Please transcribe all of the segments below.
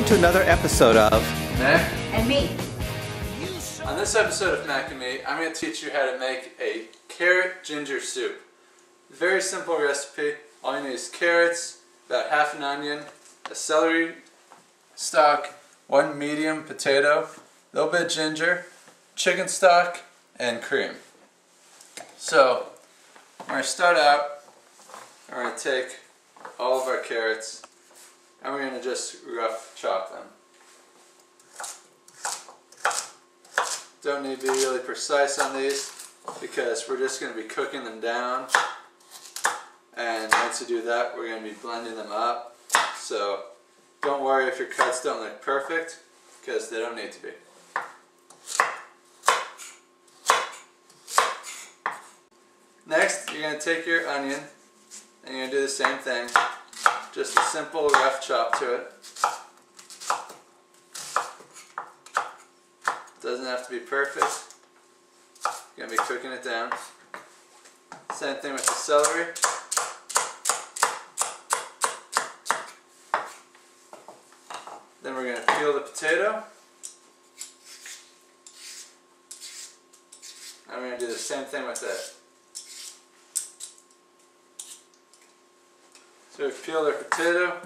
to another episode of Mac and me. On this episode of Mac and Me, I'm going to teach you how to make a carrot ginger soup. Very simple recipe. All you need is carrots, about half an onion, a celery stalk, one medium potato, a little bit of ginger, chicken stock, and cream. So, we're going to start out, we're going to take all of our carrots and we're going to just rough chop them. Don't need to be really precise on these because we're just going to be cooking them down, and once you do that we're going to be blending them up. So don't worry if your cuts don't look perfect because they don't need to be. Next you're going to take your onion and you're going to do the same thing, just a simple rough chop to it. Doesn't have to be perfect. You're going to be cooking it down. Same thing with the celery. Then we're going to peel the potato. And we're going to do the same thing with it. So we've peeled our potato.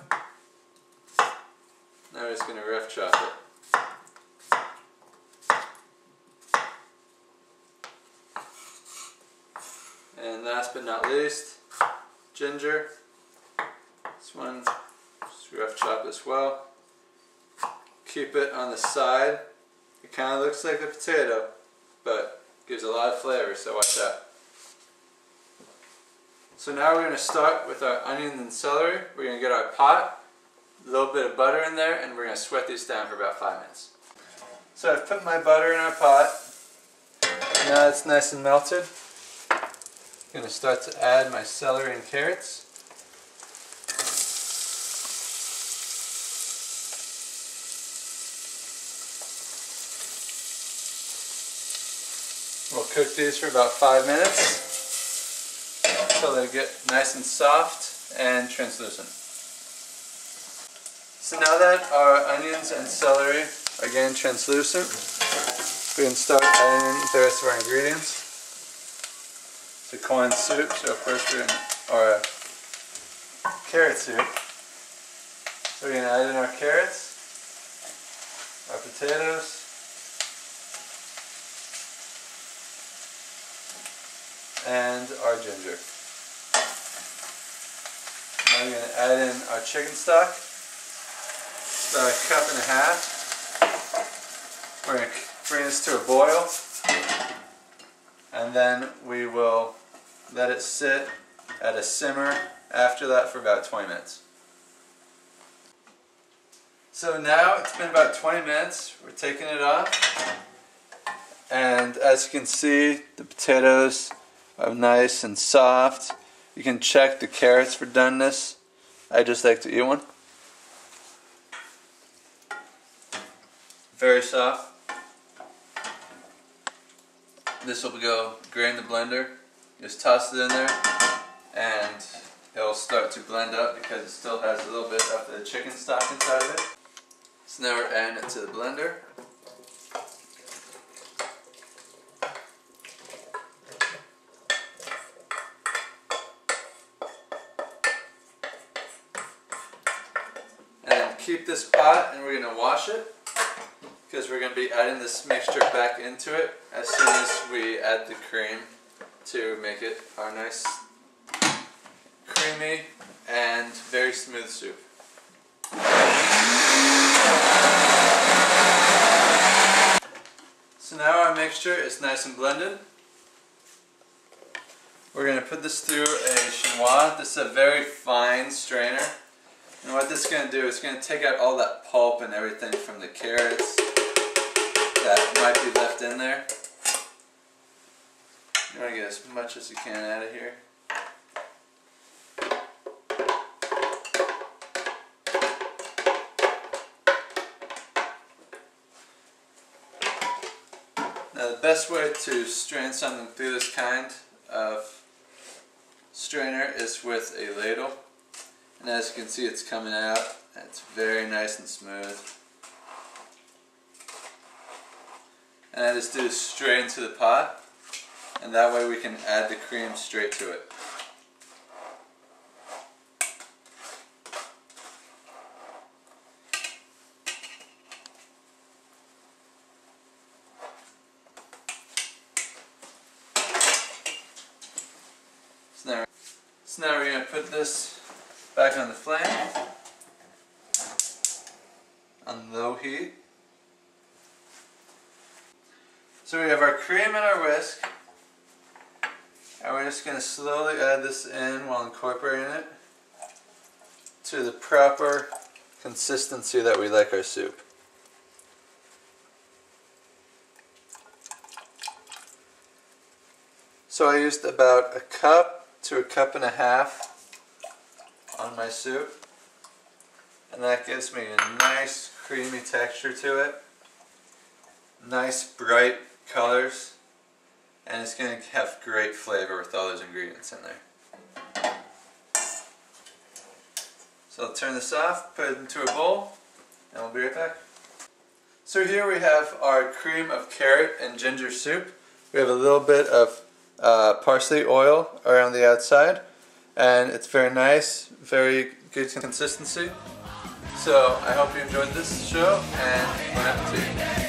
Now we're just going to rough chop it. And last but not least, ginger. This one, just rough chop as well. Keep it on the side. It kind of looks like a potato, but gives a lot of flavor, so watch out. So now we're going to start with our onions and celery. We're going to get our pot, a little bit of butter in there, and we're going to sweat these down for about 5 minutes. So I've put my butter in our pot. Now it's nice and melted. I'm going to start to add my celery and carrots. We'll cook these for about 5 minutes until they get nice and soft and translucent. So now that our onions and celery are getting translucent, we can start adding the rest of our ingredients. It's a corn soup, so first we're going to, or a carrot soup. So we're going to add in our carrots, our potatoes, and our ginger. Now we're going to add in our chicken stock, about 1.5 cups. We're going to bring this to a boil, and then we will let it sit at a simmer after that for about 20 minutes. So now it's been about 20 minutes, we're taking it off, and as you can see the potatoes are nice and soft. You can check the carrots for doneness. I just like to eat one. Very soft. This will go great in the blender. Just toss it in there and it'll start to blend up because it still has a little bit of the chicken stock inside of it. So now we're adding it to the blender. And keep this pot and we're going to wash it, because we're going to be adding this mixture back into it as soon as we add the cream to make it our nice creamy and very smooth soup. So now our mixture is nice and blended. We're going to put this through a chinois. This is a very fine strainer. And what this is going to do is going to take out all that pulp and everything from the carrots that might be left in there. You want to get as much as you can out of here. Now the best way to strain something through this kind of strainer is with a ladle. And as you can see, it's coming out It's very nice and smooth. And I just do this straight into the pot, and that way we can add the cream straight to it. So now we're going to put this back on the flame on low heat. So we have our cream and our whisk, and we're just going to slowly add this in while incorporating it to the proper consistency that we like our soup. So I used about a cup to a cup and a half on my soup, and that gives me a nice creamy texture to it, nice bright colors, and it's going to have great flavor with all those ingredients in there. So I'll turn this off, put it into a bowl, and we'll be right back. So here we have our cream of carrot and ginger soup. We have a little bit of parsley oil around the outside, and it's very nice, very good consistency. So I hope you enjoyed this show, and bon appetit.